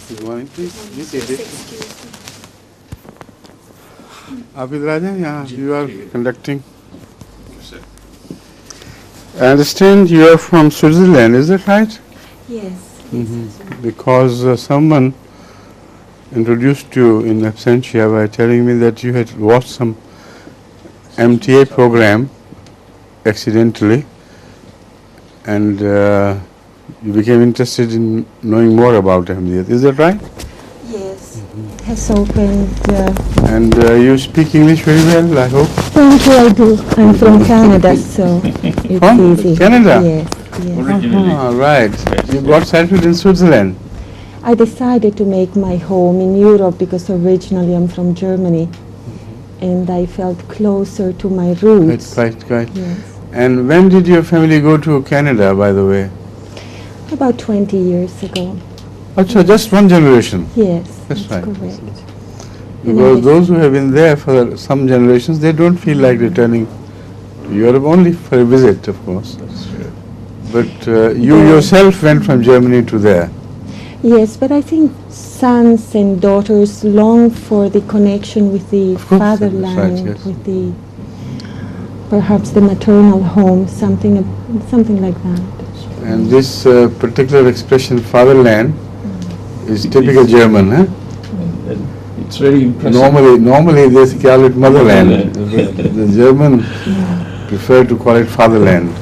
Good morning, please. Please take it. Abid Rajan, you are conducting. I understand you are from Switzerland, is that right? Yes. Because someone introduced you in absentia by telling me that you had watched some MTA program accidentally and you became interested in knowing more about MTA. Is that right? Yes. It has opened. And you speak English very well, I hope? Thank you, I do. I'm from Canada, so it's From easy. Canada? Yes. Right. You got settled in Switzerland. I decided to make my home in Europe because originally I'm from Germany, and I felt closer to my roots. Right. Yes. And when did your family go to Canada, by the way? About 20 years ago. So just one generation. Yes, That's that's right. correct. Because those who have been there for some generations, they don't feel like returning to Europe, only for a visit, of course. That's true. But you yourself went from Germany to there. Yes, but I think sons and daughters long for the connection with the Of course, that's fatherland, right, yes. with the perhaps the maternal home, something like that. And this particular expression, fatherland, is typical German, huh? And it's very impressive. Normally they call it motherland. The German prefer to call it fatherland.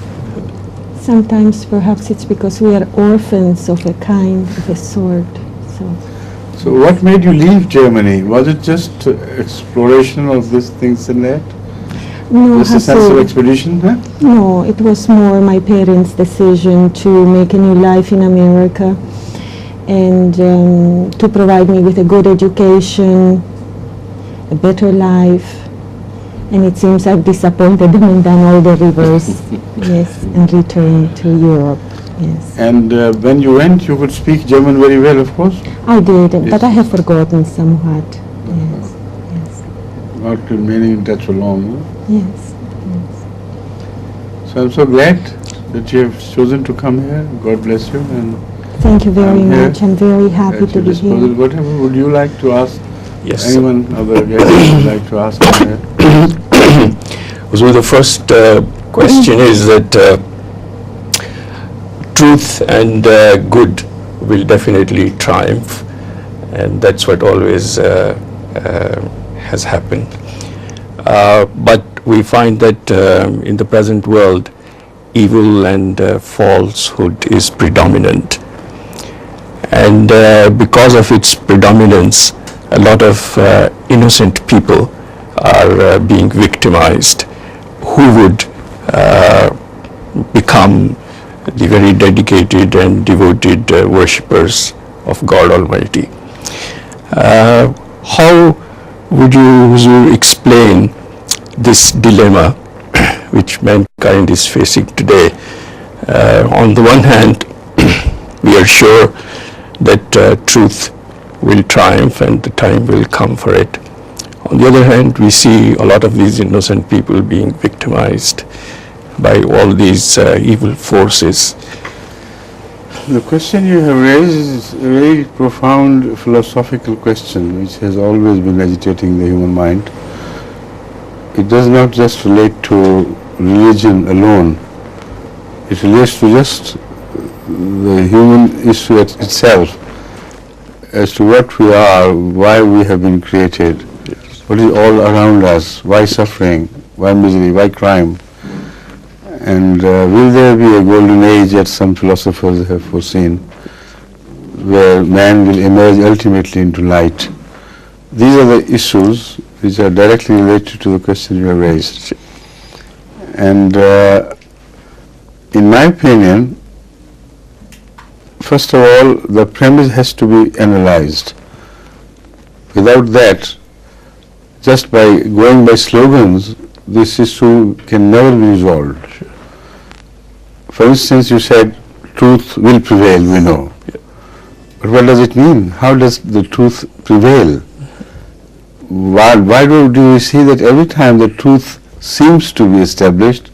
Sometimes perhaps it's because we are orphans of a kind, of a sort. So what made you leave Germany? Was it just exploration of these things and that? No, Just a sense of expedition, huh? no, it was more my parents' decision to make a new life in America and to provide me with a good education, a better life. And it seems I've disappointed them and done all the reverse, yes, and returned to Europe, yes. And when you went, you could speak German very well, of course? I did, Yes. but I have forgotten somewhat, yes, Not remaining in touch for long, huh? yes. So I'm so glad that you have chosen to come here. God bless you. And Thank you very I'm here much. I'm very happy at to your be disposal. here. Whatever would you like to ask? Yes. Anyone other guest would like to ask him here? So the first question is that truth and good will definitely triumph, and that's what always has happened. But we find that in the present world, evil and falsehood is predominant. And because of its predominance, a lot of innocent people are being victimized who would become the very dedicated and devoted worshippers of God Almighty. How would you Huzur, explain this dilemma which mankind is facing today? On the one hand, we are sure that truth will triumph and the time will come for it. On the other hand, we see a lot of these innocent people being victimized by all these evil forces. The question you have raised is a very profound philosophical question which has always been agitating the human mind. It does not just relate to religion alone. It relates to just the human issue itself, as to what we are, why we have been created, what is all around us, why suffering, why misery, why crime. And will there be a golden age, as some philosophers have foreseen, where man will emerge ultimately into light? These are the issues which are directly related to the question you have raised. And in my opinion, first of all, the premise has to be analyzed. Without that, just by going by slogans, this issue can never be resolved. For instance, you said truth will prevail, we know. But what does it mean? How does the truth prevail? Why do we see that every time the truth seems to be established,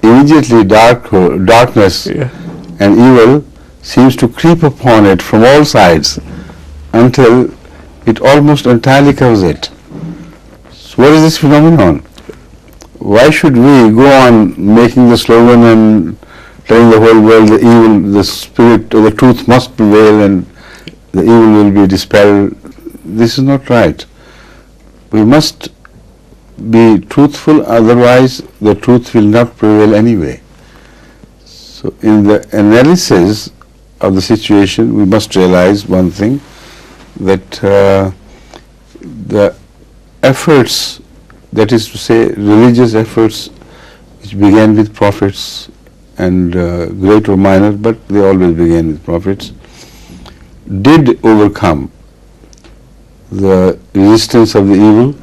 immediately darkness and evil seems to creep upon it from all sides, until it almost entirely covers it. So what is this phenomenon? Why should we go on making the slogan and telling the whole world the evil, the spirit or the truth must prevail and the evil will be dispelled? This is not right. We must be truthful, otherwise the truth will not prevail anyway. So in the analysis of the situation, we must realize one thing, that the efforts, that is to say religious efforts which began with prophets and great or minor, but they always began with prophets, did overcome the resistance of the evil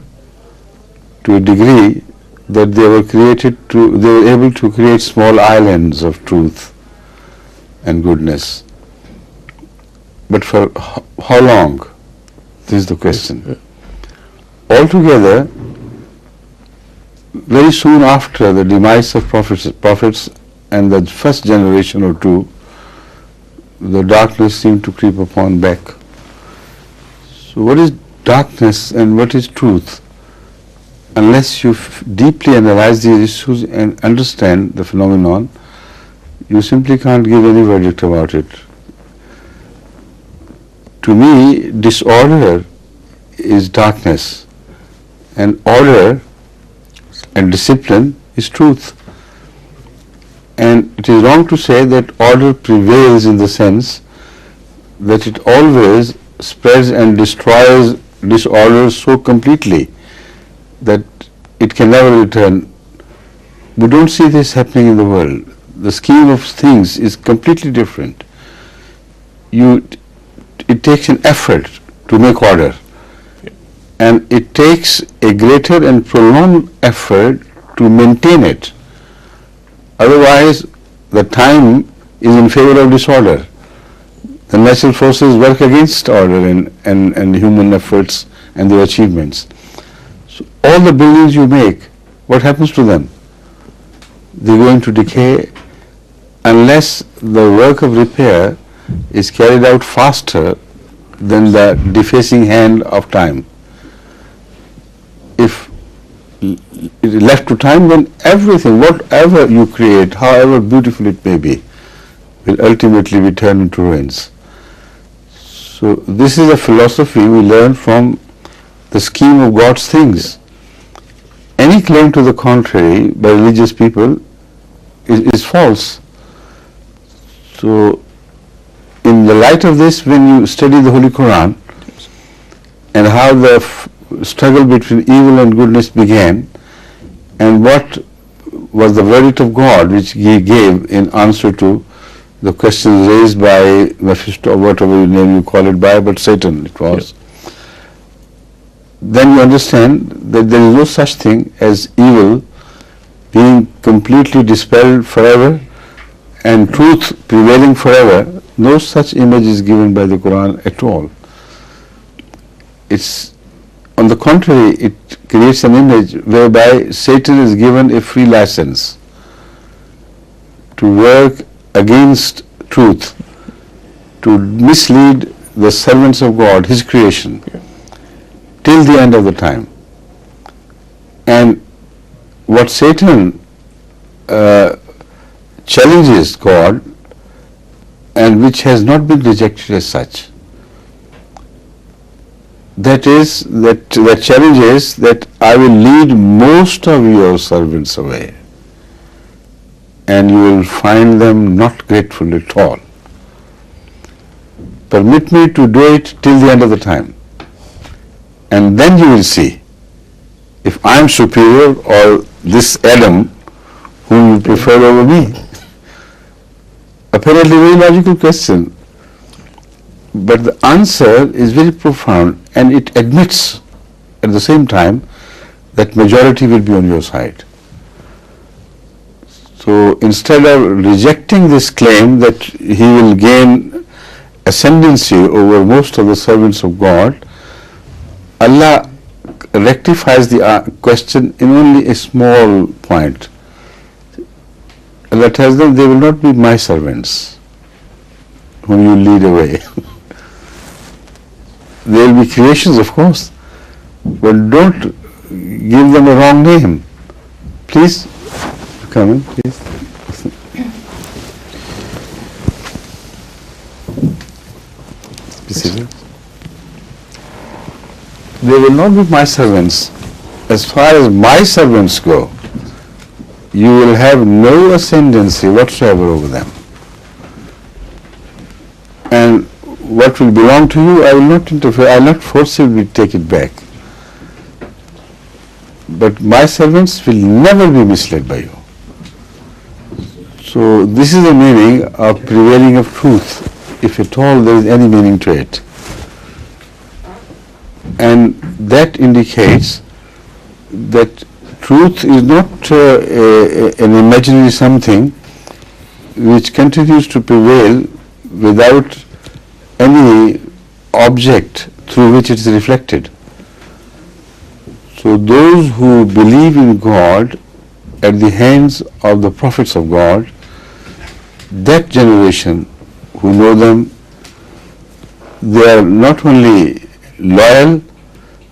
to a degree that they were able to create small islands of truth and goodness. But for how long? This is the question. Altogether, very soon after the demise of prophets and the first generation or two, the darkness seemed to creep upon back. So what is darkness and what is truth? Unless you deeply analyze these issues and understand the phenomenon, you simply can't give any verdict about it. To me, disorder is darkness, and order and discipline is truth. And it is wrong to say that order prevails in the sense that it always spreads and destroys disorder so completely that it can never return. We don't see this happening in the world. The scheme of things is completely different. It takes an effort to make order, and it takes a greater and prolonged effort to maintain it. Otherwise, the time is in favor of disorder. The natural forces work against order and human efforts and their achievements. So all the buildings you make, what happens to them? They go into decay unless the work of repair is carried out faster than the defacing hand of time. If it is left to time, then everything, whatever you create, however beautiful it may be, will ultimately be turned into ruins. So this is a philosophy we learn from the scheme of God's things. Any claim to the contrary by religious people is false. So in the light of this, when you study the Holy Quran and how the struggle between evil and goodness began, and what was the verdict of God which He gave in answer to the questions raised by Mephisto, or whatever name you call it by, but Satan it was, then you understand that there is no such thing as evil being completely dispelled forever and truth prevailing forever. No such image is given by the Quran at all. It's, on the contrary, it creates an image whereby Satan is given a free license to work against truth, to mislead the servants of God, His creation, till the end of the time. And what Satan challenges God, and which has not been rejected as such, that challenge is that I will lead most of your servants away, and you will find them not grateful at all. Permit me to do it till the end of the time, and then you will see if I am superior or this Adam whom you prefer over me. Apparently very logical question, but the answer is very profound, and it admits at the same time that majority will be on your side. So instead of rejecting this claim that he will gain ascendancy over most of the servants of God, Allah rectifies the question in only a small point. Allah tells them they will not be my servants whom you lead away. There will be creations, of course, but don't give them a wrong name. Please come in, please. Be seated. They will not be my servants. As far as my servants go, you will have no ascendancy whatsoever over them. And what will belong to you, I will not interfere, I will not forcibly take it back. But my servants will never be misled by you. So this is the meaning of prevailing of truth, if at all there is any meaning to it. And that indicates that truth is not an imaginary something which continues to prevail without any object through which it is reflected. So those who believe in God at the hands of the prophets of God, that generation who know them, they are not only loyal,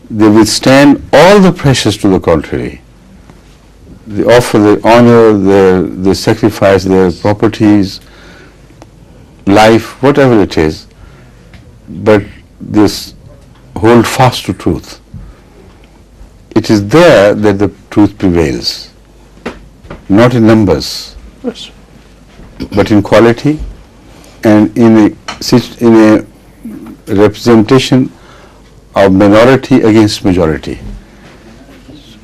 they withstand all the pressures to the contrary. They offer their honor, they sacrifice their properties, life, whatever it is, but they hold fast to truth. It is there that the truth prevails, not in numbers, but in quality and in a representation of minority against majority.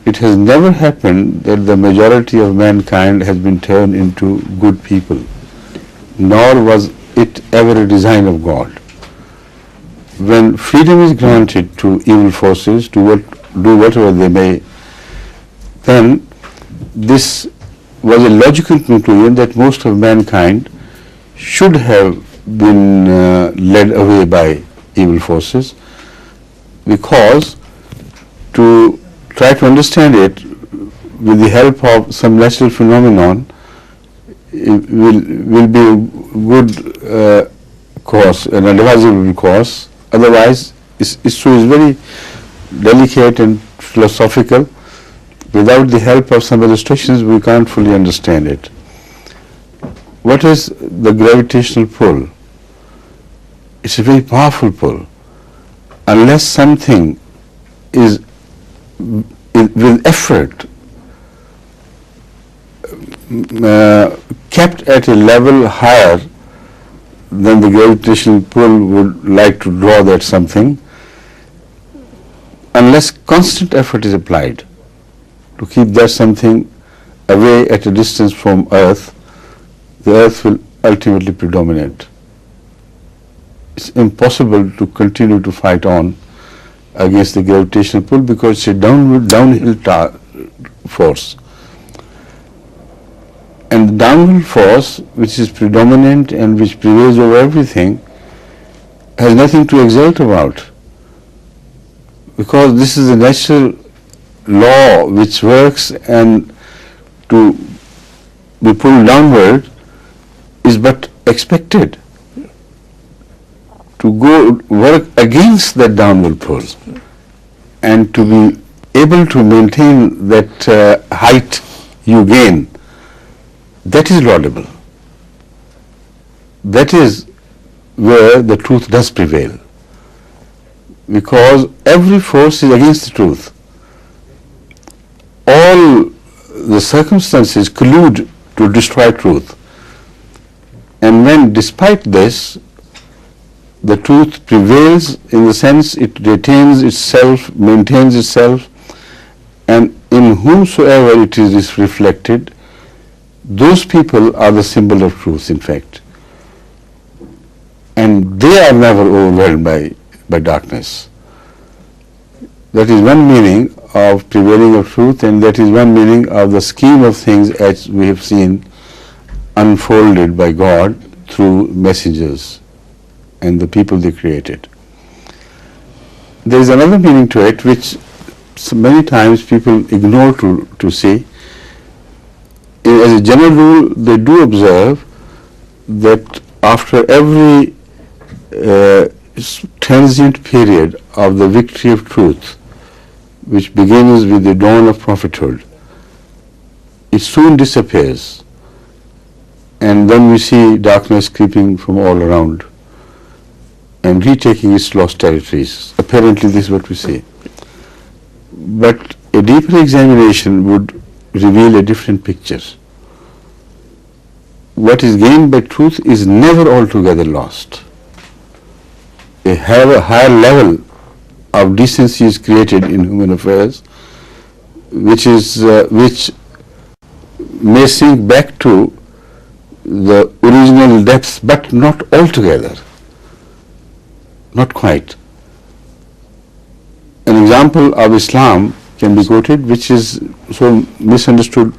It has never happened that the majority of mankind has been turned into good people, nor was it ever a design of God. When freedom is granted to evil forces to do whatever they may, then this was a logical conclusion that most of mankind should have been led away by evil forces, because to try to understand it with the help of some natural phenomenon will be a good course, an advisable course. Otherwise, issue is very delicate and philosophical. Without the help of some illustrations, we can't fully understand it. What is the gravitational pull? It's a very powerful pull. Unless something is with effort kept at a level higher than the gravitational pull would like to draw that something, unless constant effort is applied to keep that something away at a distance from Earth, the Earth will ultimately predominate. It's impossible to continue to fight on against the gravitational pull because it's a downhill force. And the downhill force, which is predominant and which prevails over everything, has nothing to exult about, because this is a natural law which works, and to be pulled downward is but expected. To go work against that downward pull and to be able to maintain that height you gain, that is laudable. That is where the truth does prevail, because every force is against the truth. All the circumstances collude to destroy truth. And when, despite this, the truth prevails, in the sense it retains itself, maintains itself, and in whomsoever it is reflected, those people are the symbol of truth, in fact. And they are never overwhelmed by darkness. That is one meaning of prevailing of truth, and that is one meaning of the scheme of things as we have seen unfolded by God through messengers and the people they created. There is another meaning to it which many times people ignore to see. As a general rule, they do observe that after every transient period of the victory of truth, which begins with the dawn of prophethood, it soon disappears, and then we see darkness creeping from all around and retaking its lost territories. Apparently this is what we see. But a deeper examination would reveal a different picture. What is gained by truth is never altogether lost. A higher level of decency is created in human affairs, which may sink back to the original depths, but not altogether, not quite. An example of Islam can be quoted, which is so misunderstood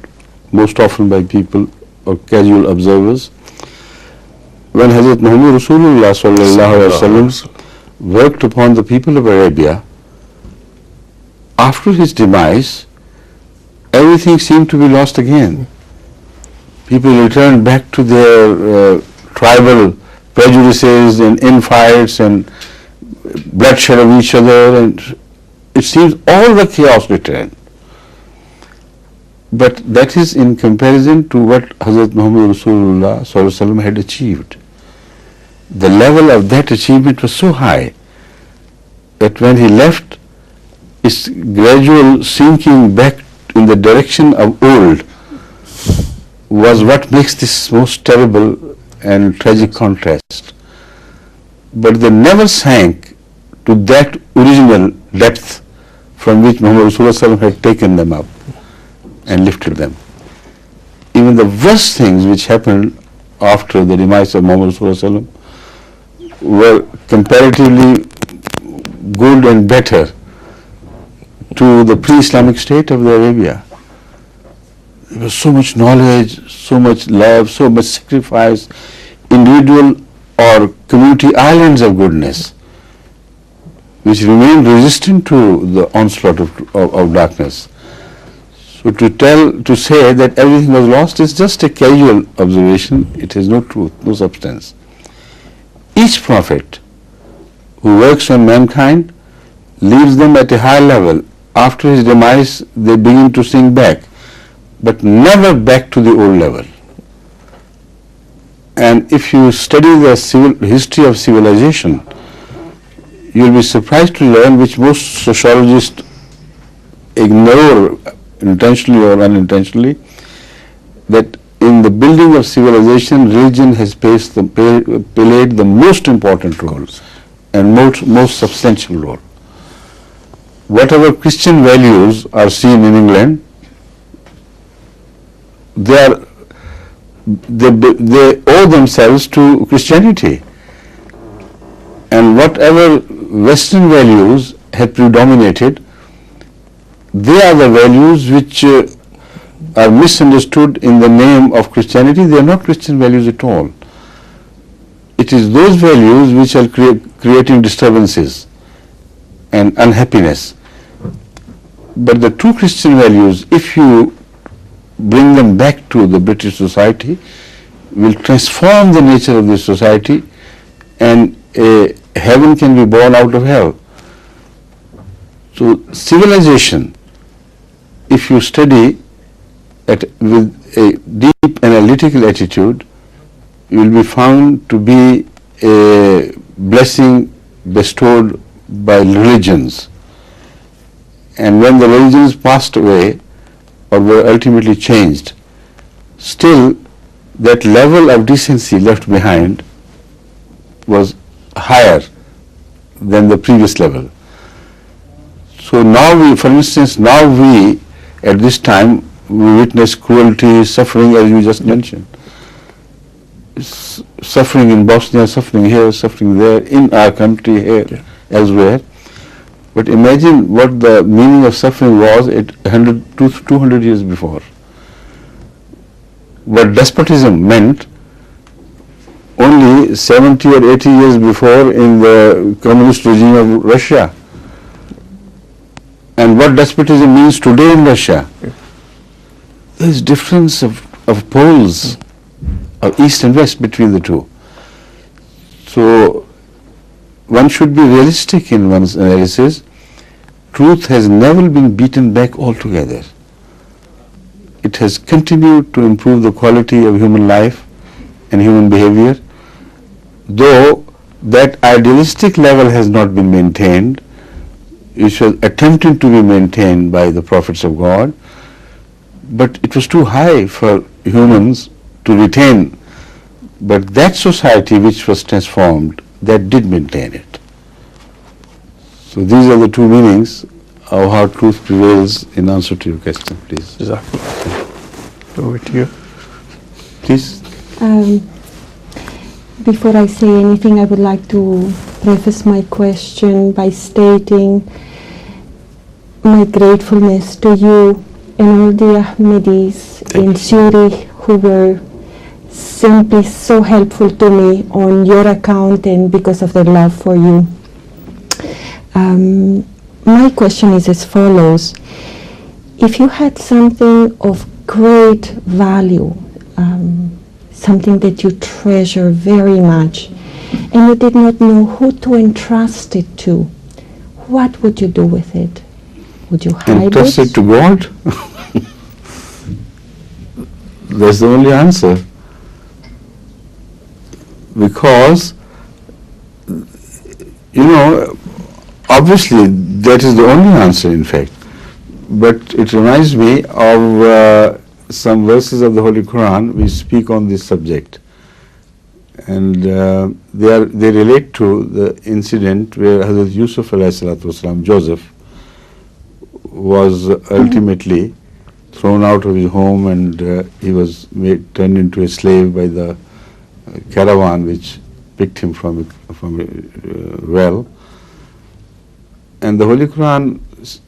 most often by people or casual observers. When Hazrat Muhammad Rasulullah sallallahu alaihi wasallam worked upon the people of Arabia, after his demise, everything seemed to be lost again. People returned back to their tribal prejudices and infights and bloodshed of each other, and it seems all the chaos returned. But that is in comparison to what Hazrat Muhammad Rasulullah sallallahu alaihi wasallam had achieved. The level of that achievement was so high that when he left, its gradual sinking back in the direction of old was what makes this most terrible and tragic contrast. But they never sank to that original depth from which Muhammad Rasulullah had taken them up and lifted them. Even the worst things which happened after the demise of Muhammad Rasulullah were comparatively good and better to the pre-Islamic state of the Arabia. There was so much knowledge, so much love, so much sacrifice, individual or community islands of goodness, which remained resistant to the onslaught of darkness. So to say that everything was lost is just a casual observation. It has no truth, no substance. Each prophet who works on mankind leaves them at a high level. After his demise, they begin to sink back, but never back to the old level. And if you study the history of civilization, you'll be surprised to learn, which most sociologists ignore intentionally or unintentionally, that in the building of civilization, religion has played the most important role and most substantial role. Whatever Christian values are seen in England, they owe themselves to Christianity. And whatever Western values have predominated, they are the values which are misunderstood in the name of Christianity. They are not Christian values at all. It is those values which are creating disturbances and unhappiness. But the true Christian values, if you bring them back to the British society, will transform the nature of this society, and heaven can be born out of hell. So civilization, if you study with a deep analytical attitude, you will be found to be a blessing bestowed by religions. And when the religions passed away or were ultimately changed, still that level of decency left behind was higher than the previous level. So now for instance, at this time, we witness cruelty, suffering, as you just mentioned. Suffering in Bosnia, suffering here, suffering there, in our country, here, elsewhere. But imagine what the meaning of suffering was 200 years before. What despotism meant only 70 or 80 years before in the communist regime of Russia. And what despotism means today in Russia. There is difference of poles of east and west between the two. So one should be realistic in one's analysis. Truth has never been beaten back altogether. It has continued to improve the quality of human life and human behavior, though that idealistic level has not been maintained. It was attempted to be maintained by the prophets of God, but it was too high for humans to retain. But that society which was transformed, that did maintain it. So these are the two meanings of how truth prevails in answer to your question, please. Over to you. Please. Before I say anything, I would like to preface my question by stating my gratefulness to you and all the Ahmadis in Zurich who were simply so helpful to me on your account and because of their love for you. My question is as follows. If you had something of great value, something that you treasure very much, and you did not know who to entrust it to, what would you do with it? Would you hide Entrust it to God? That's the only answer. Because, obviously that is the only answer in fact. But it reminds me of some verses of the Holy Quran which speak on this subject. And they relate to the incident where Hazrat Yusuf ﷺ, Joseph, was ultimately thrown out of his home, and he was turned into a slave by the caravan which picked him from a well. And the Holy Quran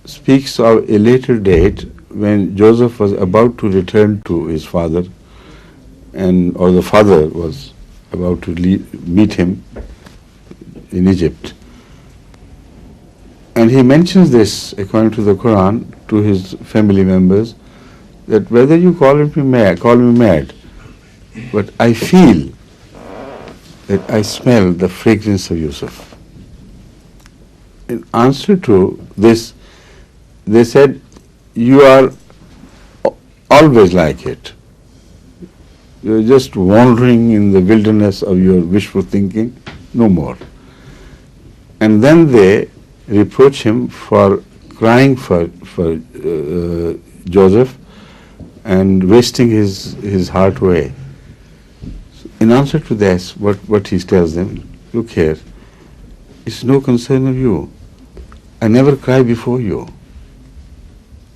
speaks of a later date when Joseph was about to return to his father, or the father was about to meet him in Egypt. And he mentions this, according to the Quran, to his family members, that whether you call me mad, but I feel that I smell the fragrance of Yusuf. In answer to this, they said, you are always like it. You're just wandering in the wilderness of your wishful thinking, no more. And then they reproach him for crying for Joseph and wasting his heart away. So in answer to this, what he tells them, look here, it's no concern of you. I never cry before you.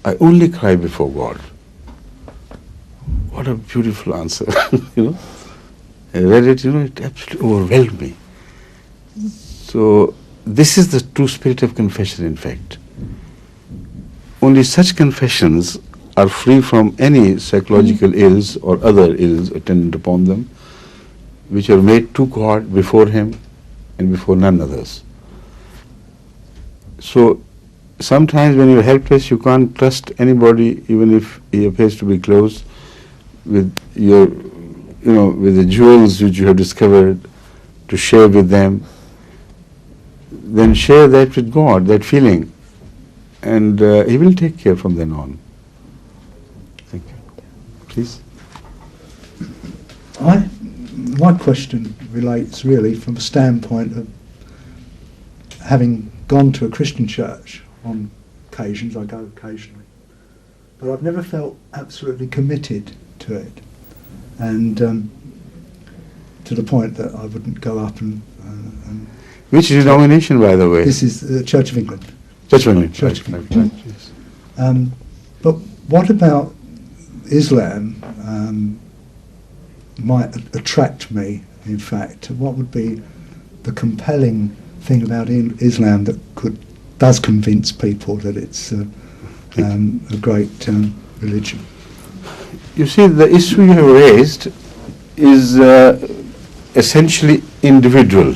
I only cry before God. What a beautiful answer. I read it, it absolutely overwhelmed me. So this is the true spirit of confession, in fact. Only such confessions are free from any psychological ills or other ills attendant upon them, which are made to God before Him and before none others. So sometimes when you're helpless, you can't trust anybody, even if he appears to be close, with your, with the jewels which you have discovered, to share with them. Then share that with God, that feeling, and He will take care from then on. Thank you. Please. My question relates really from a standpoint of having gone to a Christian church on occasions. I go occasionally, but I've never felt absolutely committed to it, and to the point that I wouldn't go up and Which denomination, by the way? This is the Church of England. Church of England. Church of Right, England. yes. But what about Islam might attract me, in fact? What would be the compelling thing about Islam that does convince people that it's a great religion? You see, the issue you have raised is essentially individual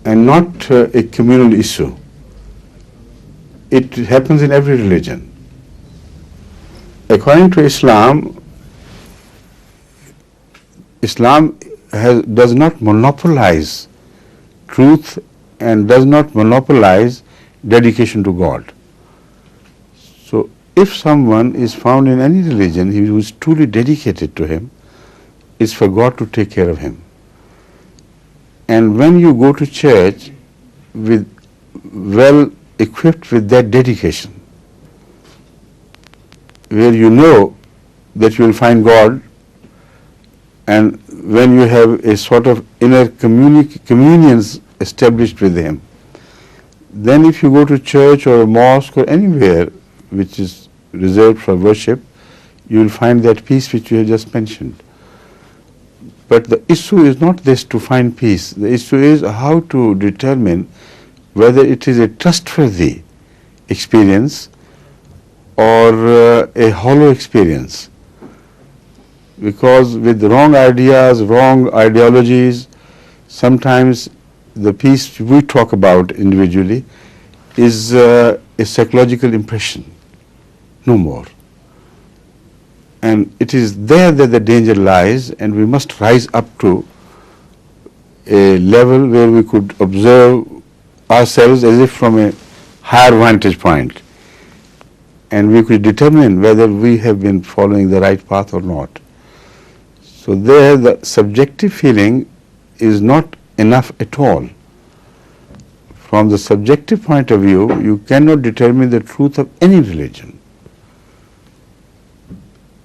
and not a communal issue. It happens in every religion. According to Islam, does not monopolize truth and does not monopolize dedication to God. So if someone is found in any religion who is truly dedicated to him, it's for God to take care of him. And when you go to church with well equipped with that dedication, where you know that you will find God, and when you have a sort of inner communions established with him, then if you go to church or a mosque or anywhere which is reserved for worship, you will find that peace which you have just mentioned. But the issue is not this to find peace. The issue is how to determine whether it is a trustworthy experience or a hollow experience. Because with wrong ideas, wrong ideologies, sometimes the peace we talk about individually is a psychological impression, no more. And it is there that the danger lies, and we must rise up to a level where we could observe ourselves as if from a higher vantage point, and we could determine whether we have been following the right path or not. So there the subjective feeling is not enough at all. From the subjective point of view, you cannot determine the truth of any religion.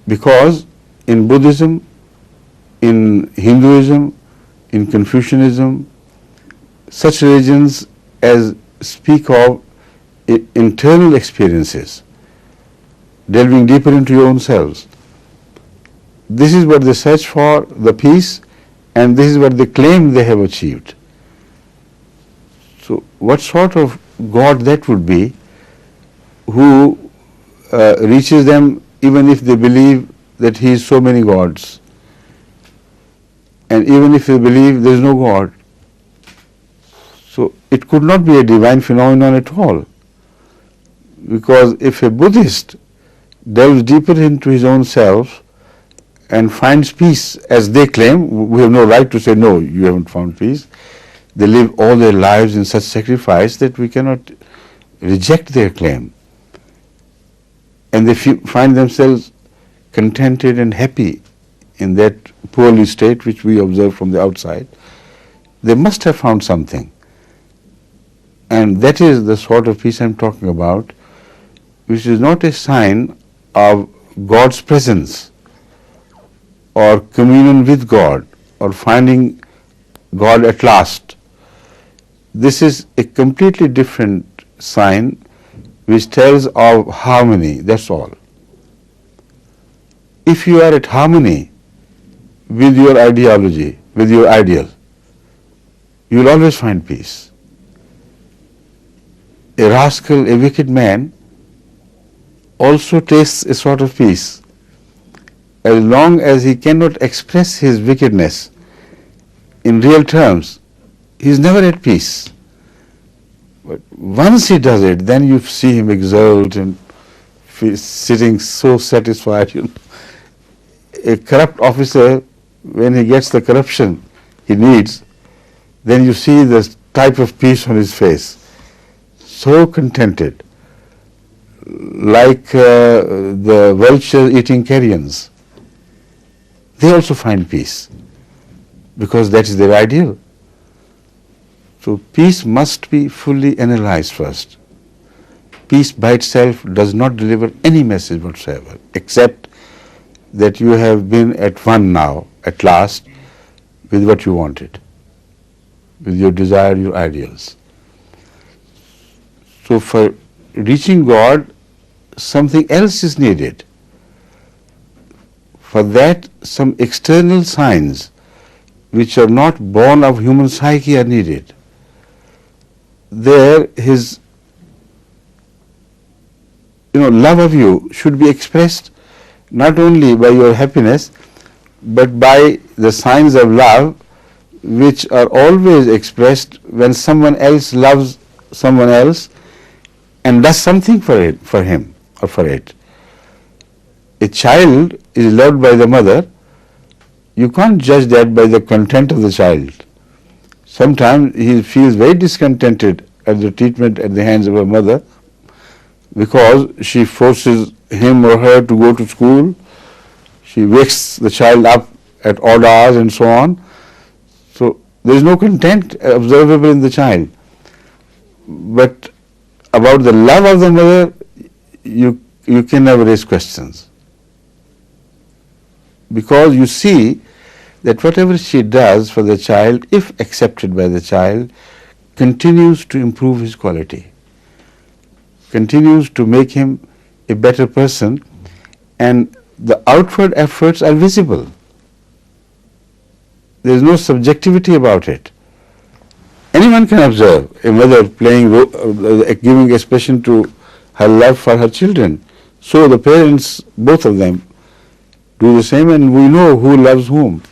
Because in Buddhism, in Hinduism, in Confucianism, such religions as speak of internal experiences, delving deeper into your own selves. This is what they search for, the peace, and this is what they claim they have achieved. So what sort of God that would be who reaches them even if they believe that he is so many gods, and even if they believe there is no God? So it could not be a divine phenomenon at all, because if a Buddhist delves deeper into his own self and finds peace, as they claim, we have no right to say, no, you haven't found peace. They live all their lives in such sacrifice that we cannot reject their claim. And they find themselves contented and happy in that poorly state which we observe from the outside. They must have found something. And that is the sort of peace I'm talking about, which is not a sign of God's presence or communion with God or finding God at last. This is a completely different sign which tells of harmony, that's all. If you are at harmony with your ideology, with your ideal, you will always find peace. A rascal, a wicked man also tastes a sort of peace. As long as he cannot express his wickedness in real terms, he is never at peace. But once he does it, then you see him exult and sitting so satisfied. A corrupt officer, when he gets the corruption he needs, then you see this type of peace on his face. So contented, like the vultures eating carrions. They also find peace, because that is their ideal. So peace must be fully analyzed first. Peace by itself does not deliver any message whatsoever, except that you have been at one now, at last, with what you wanted, with your desire, your ideals. So for reaching God, something else is needed. For that, some external signs which are not born of human psyche are needed. There, his love of you should be expressed not only by your happiness, but by the signs of love which are always expressed when someone else loves someone else and does something for him or for it. A child is loved by the mother. You can't judge that by the content of the child. Sometimes he feels very discontented at the treatment at the hands of her mother because she forces him or her to go to school. She wakes the child up at odd hours and so on. So there is no content observable in the child. But about the love of the mother, you can never raise questions. Because you see that whatever she does for the child, if accepted by the child, continues to improve his quality, continues to make him a better person, and the outward efforts are visible. There is no subjectivity about it. Anyone can observe a mother giving expression to her love for her children. So the parents, both of them, do the same, and we know who loves whom.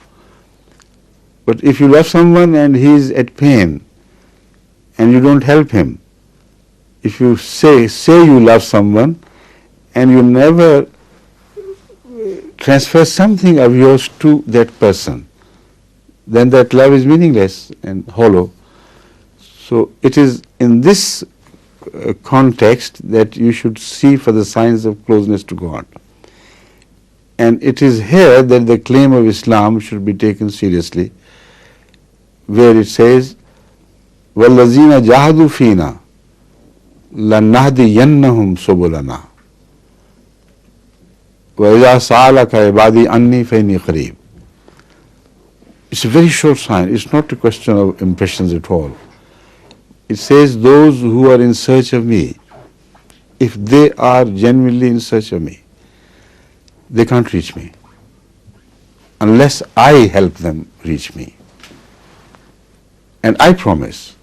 But if you love someone and he is at pain and you don't help him, if you say you love someone and you never transfer something of yours to that person, then that love is meaningless and hollow. So it is in this context that you should see for the signs of closeness to God. And it is here that the claim of Islam should be taken seriously, where it says, وَالَّذِينَ جَاهَدُوا فِينَا لَنَهْدِيَنَّهُمْ سُبُلَنَا وَإِذَا سَأَلَكَ عِبَادِي عَنِّي فَإِنِّي قَرِيبٌ. It's a very short sign. It's not a question of impressions at all. It says those who are in search of me, if they are genuinely in search of me, they can't reach me unless I help them reach me. And I promise,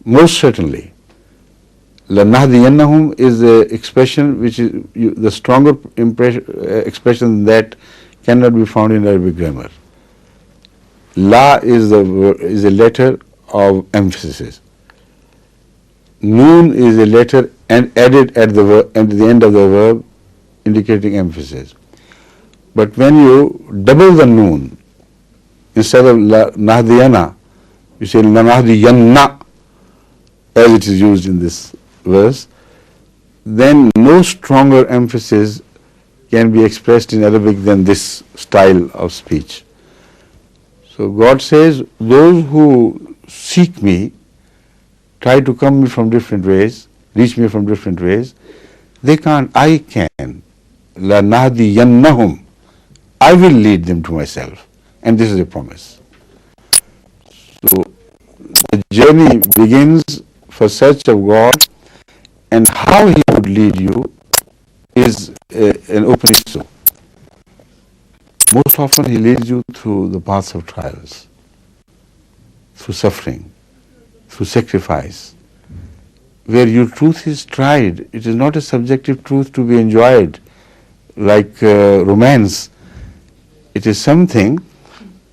most certainly, لَنَهْدِيَنَّهُمْ is an expression which is the stronger expression that cannot be found in Arabic grammar. La is a letter of emphasis. Noon is a letter and added at the end of the verb, indicating emphasis. But when you double the noon, instead of nahdiyana, you say lanahdiyanna, as it is used in this verse, then no stronger emphasis can be expressed in Arabic than this style of speech. So God says, those who seek me, try to come me from different ways, reach me from different ways, they can't, I can. لَنَهْدِيَنَّهُمْ, I will lead them to myself. And this is a promise. So the journey begins for search of God, and how He would lead you is an open issue. Most often He leads you through the paths of trials, through suffering, through sacrifice, where your truth is tried. It is not a subjective truth to be enjoyed like romance. It is something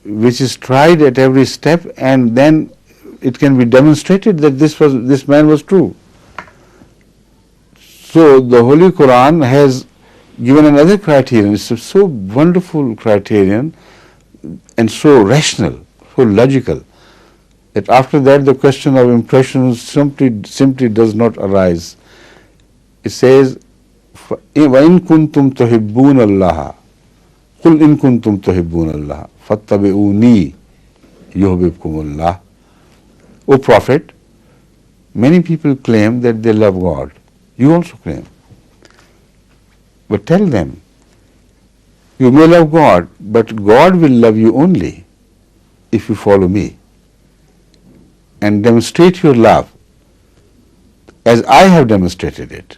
which is tried at every step, and then it can be demonstrated that this man was true. So the Holy Quran has given another criterion. It's a so wonderful criterion and so rational, so logical, that after that the question of impressions simply does not arise. It says, وَإِن كُنْتُمْ تُحِبُّونَ اللَّهَ قُلْ إِن كُنْتُمْ تُحِبُّونَ اللَّهَ فَاتَّبِعُونِي يُحْبِبْكُمُ اللَّهُ. O Prophet, many people claim that they love God. You also claim. But tell them, you may love God, but God will love you only if you follow me and demonstrate your love as I have demonstrated it.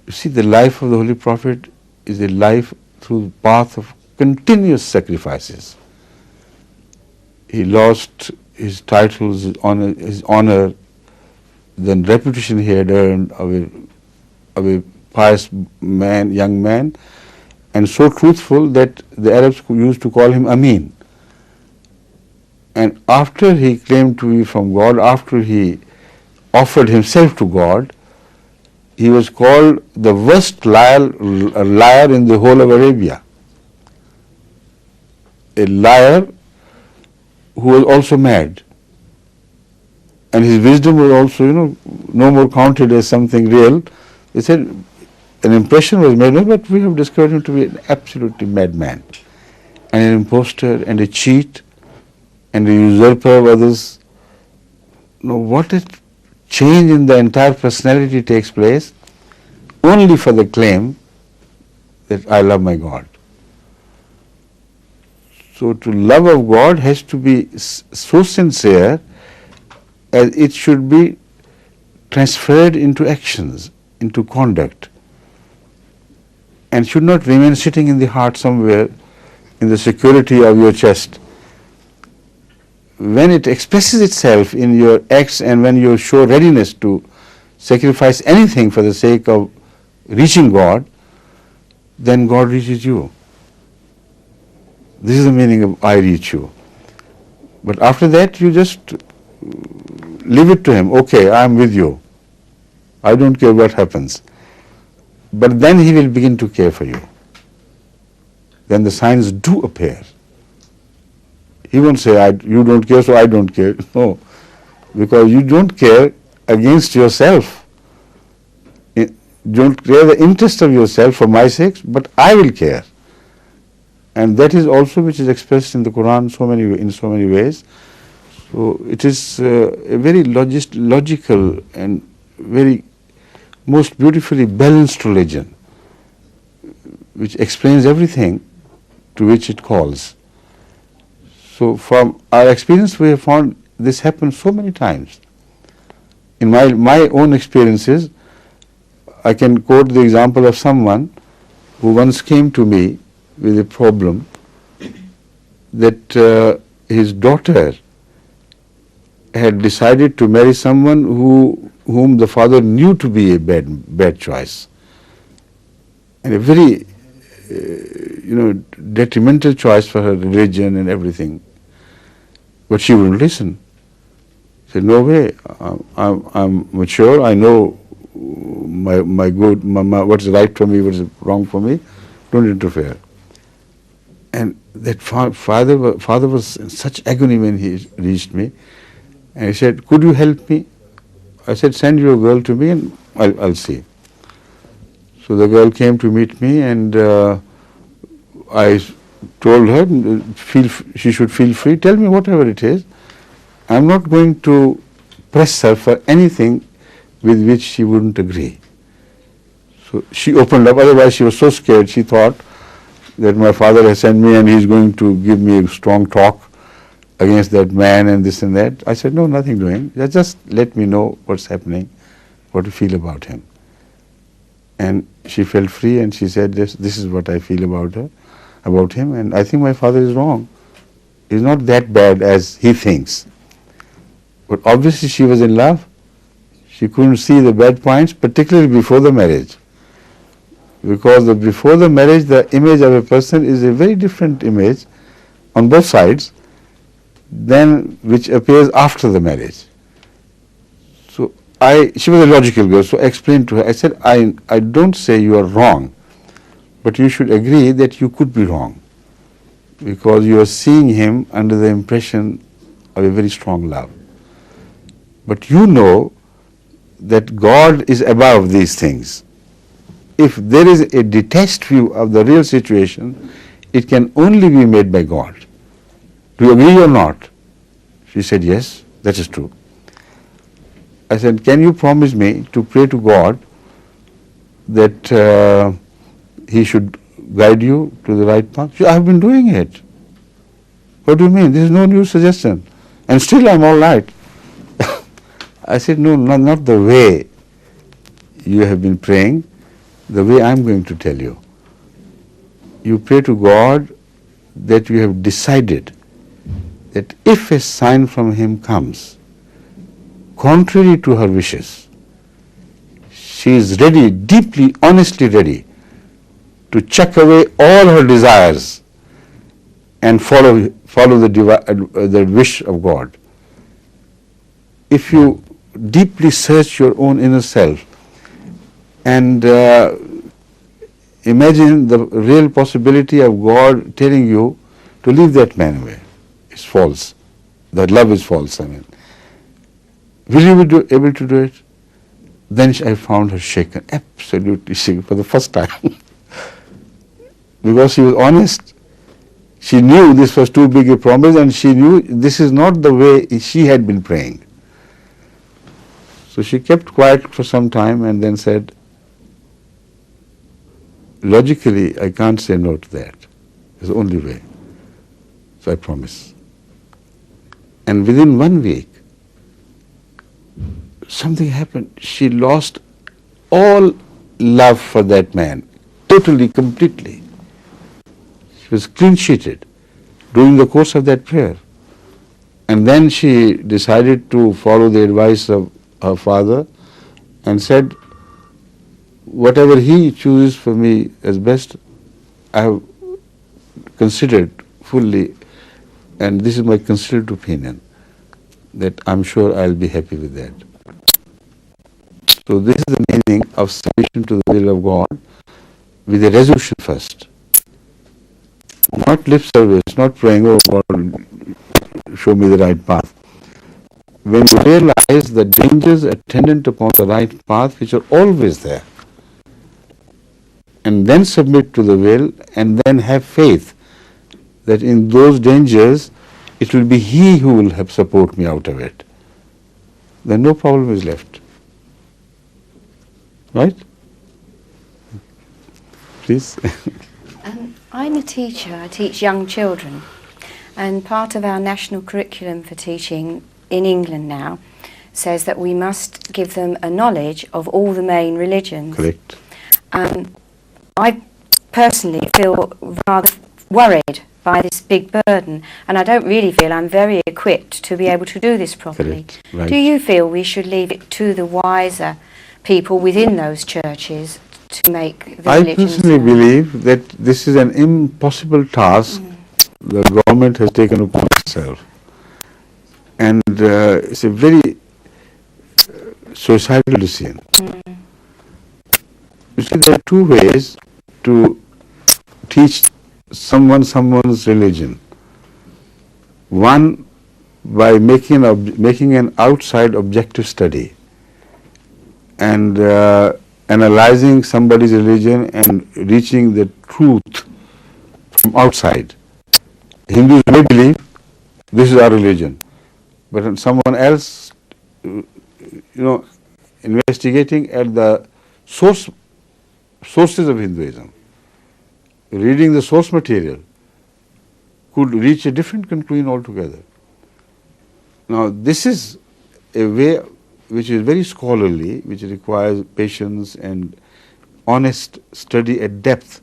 You see, the life of the Holy Prophet is a life through the path of continuous sacrifices. He lost his titles, his honor, the reputation he had earned of a pious man, young man, and so truthful that the Arabs used to call him Amin. And after he claimed to be from God, after he offered himself to God, he was called the worst liar in the whole of Arabia. A liar who was also mad. And his wisdom was also, no more counted as something real. They said an impression was made, but we have discovered him to be an absolutely madman, and an impostor, and a cheat, and a usurper of others. What a change in the entire personality takes place only for the claim that I love my God. So to love of God has to be so sincere as it should be transferred into actions, into conduct, and should not remain sitting in the heart somewhere in the security of your chest. When it expresses itself in your acts and when you show readiness to sacrifice anything for the sake of reaching God, then God reaches you. This is the meaning of I reach you. But after that, you just leave it to Him. Okay, I am with you. I don't care what happens. But then He will begin to care for you. Then the signs do appear. He won't say, you don't care, so I don't care. No, because you don't care against yourself. Don't care the interest of yourself for my sake, but I will care. And that is also which is expressed in the Quran in so many ways. So it is a very logical and very most beautifully balanced religion, which explains everything to which it calls. So from our experience, we have found this happen so many times. In my own experiences, I can quote the example of someone who once came to me with a problem that his daughter had decided to marry someone whom the father knew to be a bad choice, and a very detrimental choice for her religion and everything. But she wouldn't listen. She said, no way, I'm mature, I know what's right for me, what's wrong for me, don't interfere. And that father was in such agony when he reached me, and he said, could you help me? I said, send your girl to me and I'll see. So the girl came to meet me, and I told her she should feel free, tell me whatever it is. I'm not going to press her for anything with which she wouldn't agree. So she opened up, otherwise she was so scared, she thought that my father has sent me and he's going to give me a strong talk against that man and this and that. I said, no, nothing doing, just let me know what's happening, what you feel about him. And she felt free and she said, this is what I feel about him, and I think my father is wrong. He's not that bad as he thinks. But obviously she was in love. She couldn't see the bad points, particularly before the marriage. Because before the marriage, the image of a person is a very different image on both sides than which appears after the marriage. So she was a logical girl, so I explained to her, I said, I don't say you are wrong, but you should agree that you could be wrong, because you are seeing him under the impression of a very strong love. But you know that God is above these things. If there is a detached view of the real situation, it can only be made by God. Do you agree or not? She said, yes, that is true. I said, can you promise me to pray to God that He should guide you to the right path? She said, I have been doing it. What do you mean? This is no new suggestion. And still I'm all right. I said, no, not the way you have been praying, the way I'm going to tell you. You pray to God that you have decided that if a sign from Him comes, contrary to her wishes, she is ready, deeply, honestly ready, to chuck away all her desires and follow the wish of God. If you deeply search your own inner self and imagine the real possibility of God telling you to leave that man away, it's false. The love is false, I mean. Will you be able to do it? Then I found her shaken, absolutely shaken for the first time. Because she was honest. She knew this was too big a promise, and she knew this is not the way she had been praying. So she kept quiet for some time and then said, logically, I can't say no to that. It's the only way. So I promise. And within 1 week, something happened. She lost all love for that man, totally, completely. She was clean-sheeted during the course of that prayer. And then she decided to follow the advice of her father and said, whatever he chooses for me as best, I have considered fully, and this is my considered opinion, that I'm sure I'll be happy with that. So this is the meaning of submission to the will of God with a resolution first. Not lip service, not praying, oh God, show me the right path. When you realize the dangers attendant upon the right path, which are always there, and then submit to the will, and then have faith that in those dangers it will be He who will help support me out of it, then no problem is left. Right? Please. I'm a teacher. I teach young children, and part of our national curriculum for teaching in England now says that we must give them a knowledge of all the main religions. Correct. I personally feel rather worried by this big burden, and I don't really feel I'm very equipped to be able to do this properly. Correct. Right. Do you feel we should leave it to the wiser people within those churches to make the I religions personally known? believe that this is an impossible task the government has taken upon itself. And it's a very suicidal decision. You see, there are two ways to teach someone's religion. One, by making an outside objective study and analyzing somebody's religion and reaching the truth from outside. Hindus may believe this is our religion, but when someone else, investigating at the sources of Hinduism, reading the source material, could reach a different conclusion altogether. Now, this is a way which is very scholarly, which requires patience and honest study at depth.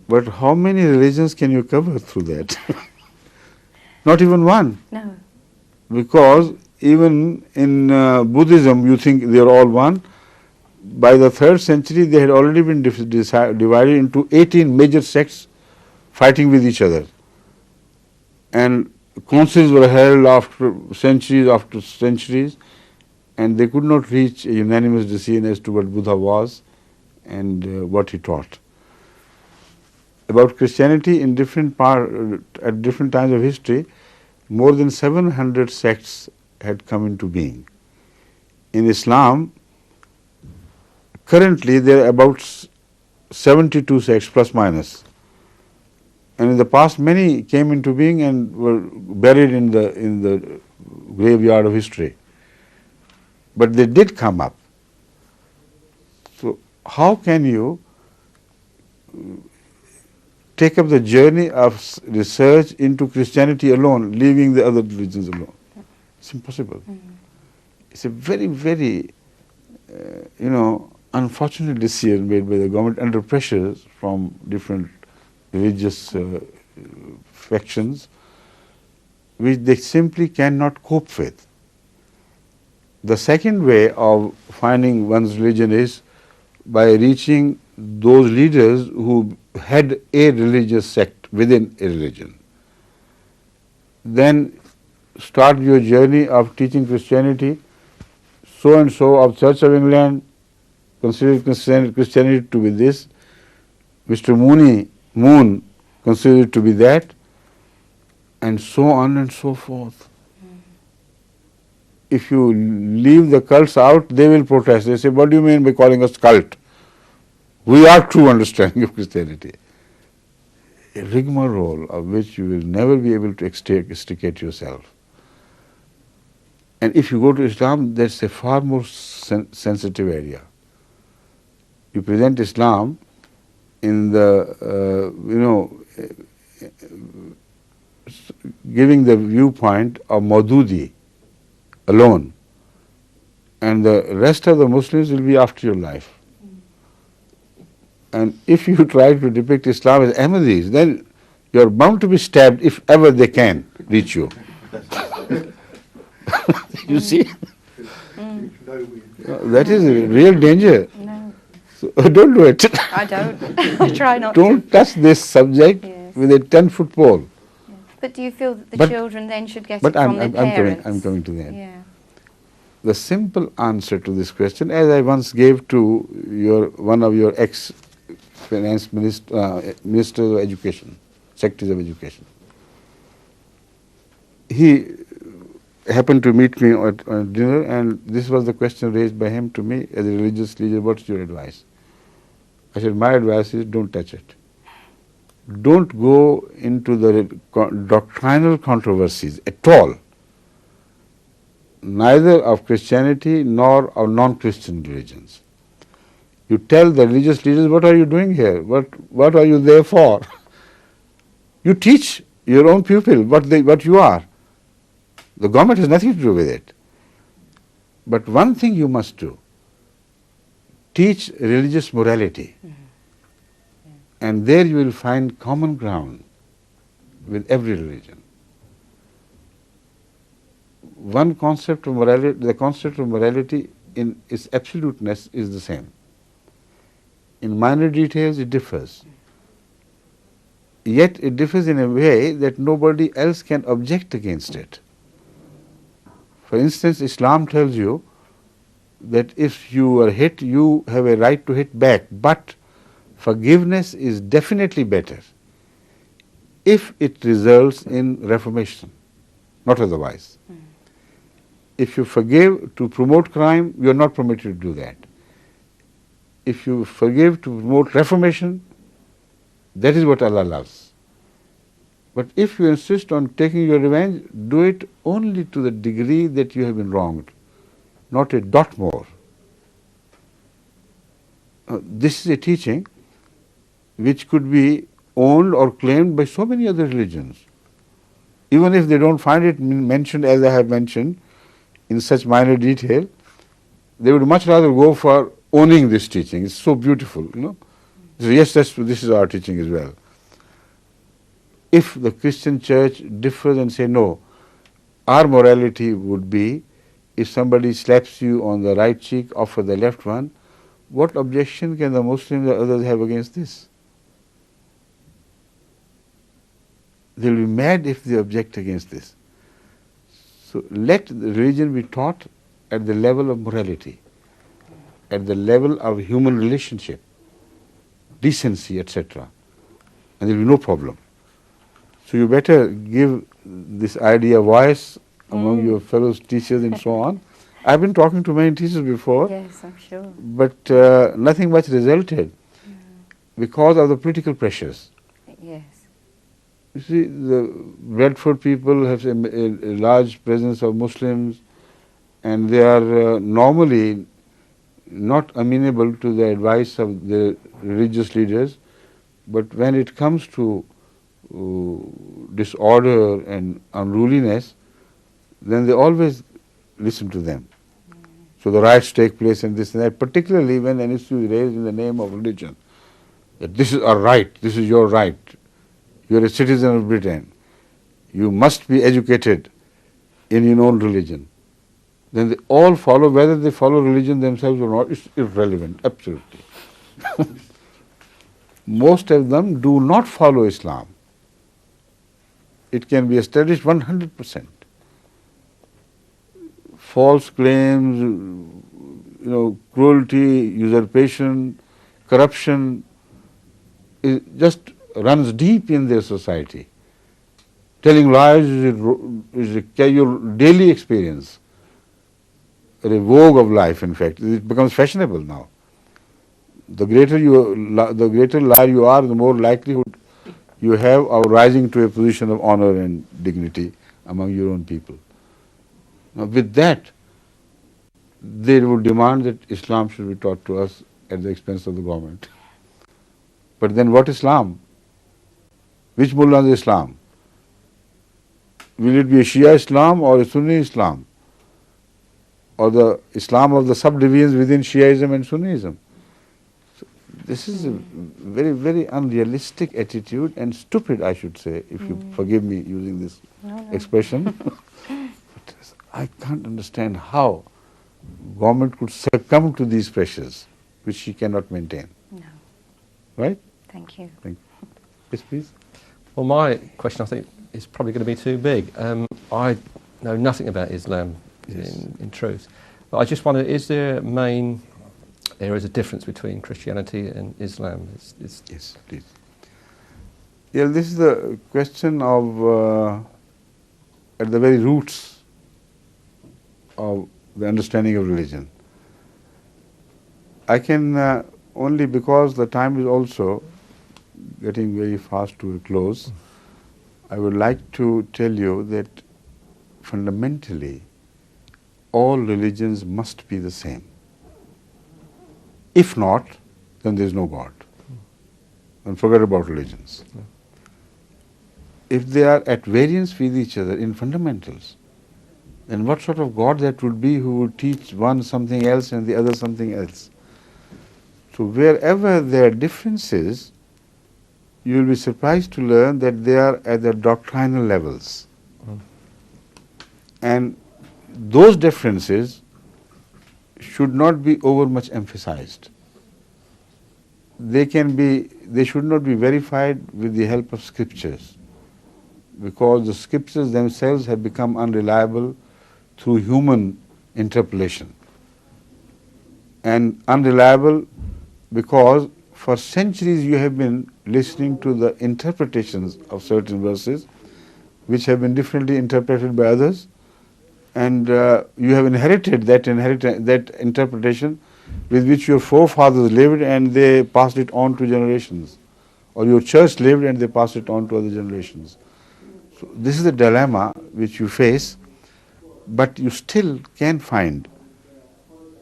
But how many religions can you cover through that? Not even one. No. Because even in Buddhism, you think they are all one. By the 3rd century, they had already been divided into 18 major sects fighting with each other. And councils were held after centuries, and they could not reach a unanimous decision as to what Buddha was and what he taught. About Christianity, at different times of history, more than 700 sects had come into being. In Islam, currently there are about 72 sects plus minus. And in the past, many came into being and were buried in the graveyard of history. But they did come up. So how can you take up the journey of research into Christianity alone, leaving the other religions alone? It's impossible. It's a very, very, unfortunate decision made by the government under pressures from different religious factions, which they simply cannot cope with. The second way of finding one's religion is by reaching those leaders who had a religious sect within a religion. Then start your journey of teaching Christianity. So and so of Church of England considered Christianity to be this. Mr. Moon considered it to be that, and so on and so forth. if you leave the cults out, they will protest. They say, what do you mean by calling us cult? We are true understanding of Christianity. A rigmarole of which you will never be able to extricate yourself. And if you go to Islam, that's a far more sensitive area. You present Islam in the, giving the viewpoint of Maududi alone, and the rest of the Muslims will be after your life. And if you try to depict Islam as Ahmadis, then you are bound to be stabbed if ever they can reach you. You see? That is a real danger. No, So don't do it. I don't. I try not Don't touch this subject Yes. with a 10-foot pole. to. But do you feel that the But- children then should get But it from their I'm parents? coming to that. Yeah. The simple answer to this question, as I once gave to one of your ex-finance ministers of education, secretaries of education. He happened to meet me at dinner, and this was the question raised by him to me as a religious leader: what's your advice? I said, my advice is don't touch it. Don't go into the doctrinal controversies at all, neither of Christianity nor of non-Christian religions. You tell the religious leaders, what are you doing here? What are you there for? You teach your own pupil what you are. The government has nothing to do with it. But one thing you must do: teach religious morality. And there you will find common ground with every religion. One concept of morality, the concept of morality in its absoluteness is the same. In minor details it differs. Yet it differs in a way that nobody else can object against it. For instance, Islam tells you that if you are hit, you have a right to hit back, but forgiveness is definitely better if it results in reformation, not otherwise. If you forgive to promote crime, you are not permitted to do that. If you forgive to promote reformation, that is what Allah loves. But if you insist on taking your revenge, do it only to the degree that you have been wronged, not a dot more. This is a teaching which could be owned or claimed by so many other religions. Even if they don't find it mentioned as I have mentioned in such minor detail, they would much rather go for owning this teaching. It's so beautiful, So yes, this is our teaching as well. If the Christian church differs and say, no, our morality would be, if somebody slaps you on the right cheek, offer the left one, what objection can the Muslims or others have against this? They will be mad if they object against this. So let the religion be taught at the level of morality, at the level of human relationship, decency, etc. And there will be no problem. So you better give this idea voice among your fellow teachers and so on. I've been talking to many teachers before, Yes, I'm sure. but nothing much resulted because of the political pressures. Yes. You see, the Bradford people have a large presence of Muslims, and they are normally not amenable to the advice of the religious leaders, but when it comes to disorder and unruliness, then they always listen to them. So the riots take place and this and that, particularly when an issue is raised in the name of religion. That this is our right, this is your right. You are a citizen of Britain. You must be educated in your own religion. Then they all follow, whether they follow religion themselves or not, it's irrelevant, absolutely. Most of them do not follow Islam. It can be established 100%. False claims, cruelty, usurpation, corruption, it just runs deep in their society. Telling lies is your daily experience. a vogue of life, in fact. It becomes fashionable now. The greater liar you are, the more likelihood you have of rising to a position of honor and dignity among your own people. Now, with that, they would demand that Islam should be taught to us at the expense of the government. But then what Islam? Which mullah is Islam? Will it be a Shia Islam or a Sunni Islam? Or the Islam of the subdivisions within Shiaism and Sunnism? So this is a very, very unrealistic attitude and stupid, I should say, if you forgive me using this expression. But I can't understand how government could succumb to these pressures, which she cannot maintain. No. Right? Thank you. Thank you. Yes, please. Well, my question, I think, is probably going to be too big. I know nothing about Islam, in truth. But I just wonder, is there there is a difference between Christianity and Islam? Yes, please. Yeah, this is the question of, at the very roots of the understanding of religion. I can only, because the time is also getting very fast to a close, I would like to tell you that fundamentally all religions must be the same. If not, then there is no God. And forget about religions. If they are at variance with each other in fundamentals, then what sort of God that would be who would teach one something else and the other something else? So wherever there are differences, you will be surprised to learn that they are at the doctrinal levels. And those differences should not be over much emphasized. They should not be verified with the help of scriptures, because the scriptures themselves have become unreliable through human interpolation. And unreliable because for centuries you have been listening to the interpretations of certain verses which have been differently interpreted by others, and you have inherited that interpretation with which your forefathers lived and they passed it on to generations, or your church lived and they passed it on to other generations. So this is the dilemma which you face, but you still can find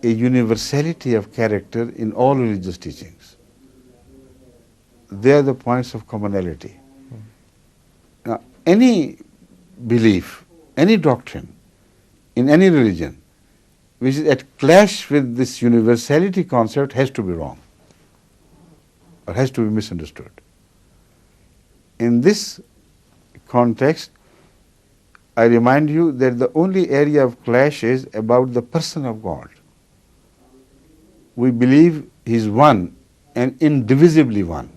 a universality of character in all religious teachings. They are the points of commonality. Now, any belief, any doctrine in any religion which is at clash with this universality concept has to be wrong or has to be misunderstood. In this context, I remind you that the only area of clash is about the person of God. We believe He is one and indivisibly one.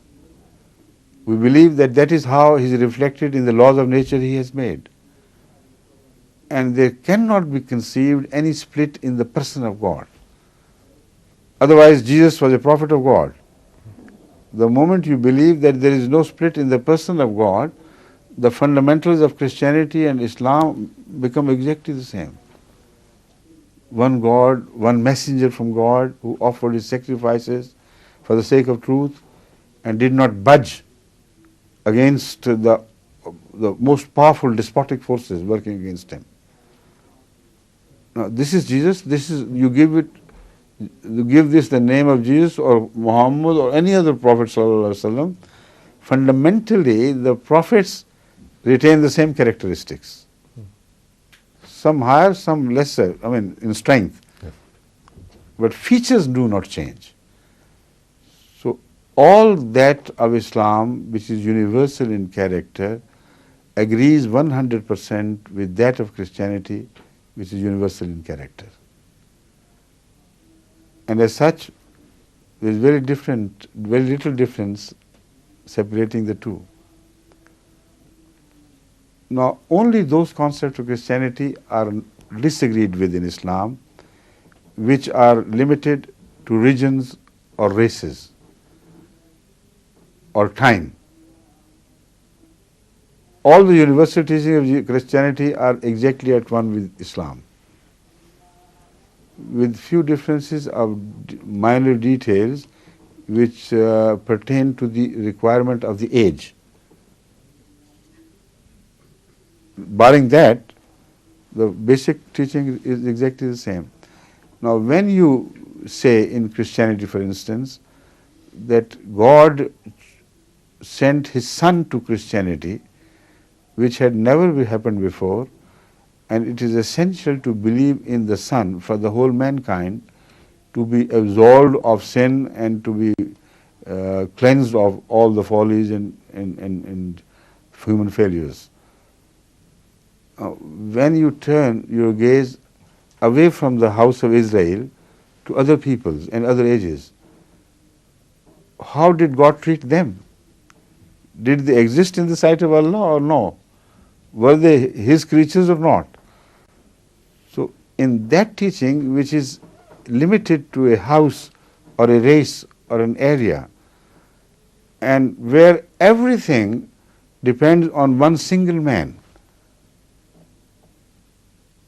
We believe that that is how He is reflected in the laws of nature He has made. And there cannot be conceived any split in the person of God. Otherwise, Jesus was a prophet of God. The moment you believe that there is no split in the person of God, the fundamentals of Christianity and Islam become exactly the same. One God, one messenger from God who offered his sacrifices for the sake of truth and did not budge against the most powerful despotic forces working against him. Now, this is Jesus. You give this the name of Jesus or Muhammad or any other Prophet sallallahu alaihi wasallam. Fundamentally, the prophets retain the same characteristics. Some higher, some lesser, in strength. Yeah. But features do not change. So all that of Islam, which is universal in character, agrees 100% with that of Christianity, which is universal in character. And as such, there is very little difference separating the two. Now, only those concepts of Christianity are disagreed with in Islam, which are limited to regions or races or time. All the universal teachings of Christianity are exactly at one with Islam. with few differences of minor details which pertain to the requirement of the age. Barring that, the basic teaching is exactly the same. Now, when you say in Christianity, for instance, that God sent His Son to Christianity, which had never happened before, and it is essential to believe in the Son for the whole mankind to be absolved of sin and to be cleansed of all the follies and human failures. When you turn your gaze away from the house of Israel to other peoples and other ages, how did God treat them? Did they exist in the sight of Allah or no? Were they His creatures or not? So in that teaching, which is limited to a house or a race or an area, and where everything depends on one single man,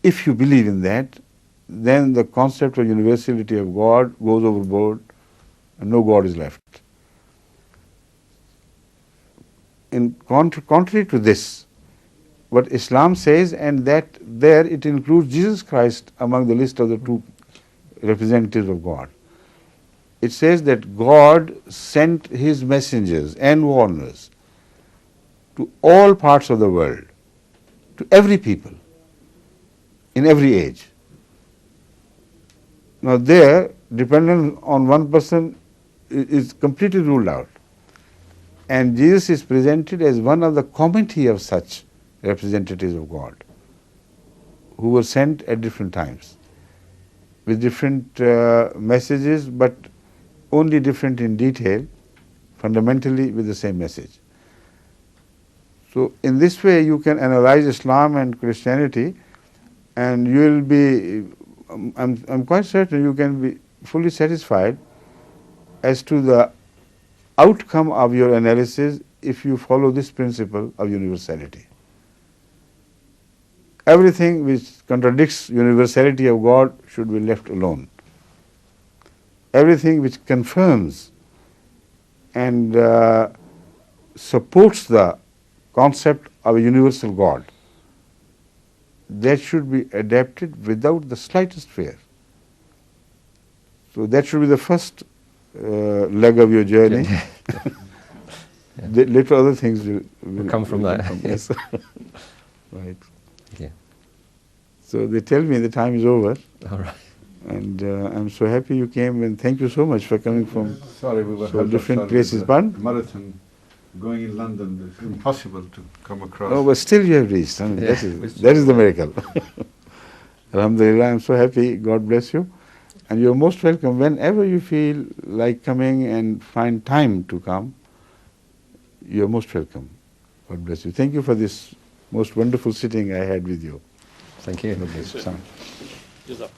if you believe in that, then the concept of universality of God goes overboard and no God is left. In contrary to this, what Islam says, and that there it includes Jesus Christ among the list of the two representatives of God. It says that God sent His messengers and warners to all parts of the world, to every people, in every age. Now there, dependence on one person is completely ruled out. And Jesus is presented as one of the committee of such representatives of God who were sent at different times with different messages, but only different in detail, fundamentally with the same message. So in this way you can analyze Islam and Christianity, and you will be, I'm quite certain you can be fully satisfied as to the outcome of your analysis if you follow this principle of universality. Everything which contradicts universality of God should be left alone. Everything which confirms and supports the concept of a universal God, that should be adapted without the slightest fear. So that should be the first leg of your journey. The little other things will come from that. Yes. Right. Yeah. So they tell me the time is over. All right. And I'm so happy you came, and thank you so much for coming from Sorry, we were so different places. Pardon? Marathon going in London. It's impossible to come across. Oh, but still you have reached. I mean, Yeah. that is the miracle. Alhamdulillah, I'm so happy. God bless you. And you're most welcome whenever you feel like coming and find time to come. You're most welcome. God bless you. Thank you for this most wonderful sitting I had with you. Thank you. God bless you. Jazakallah.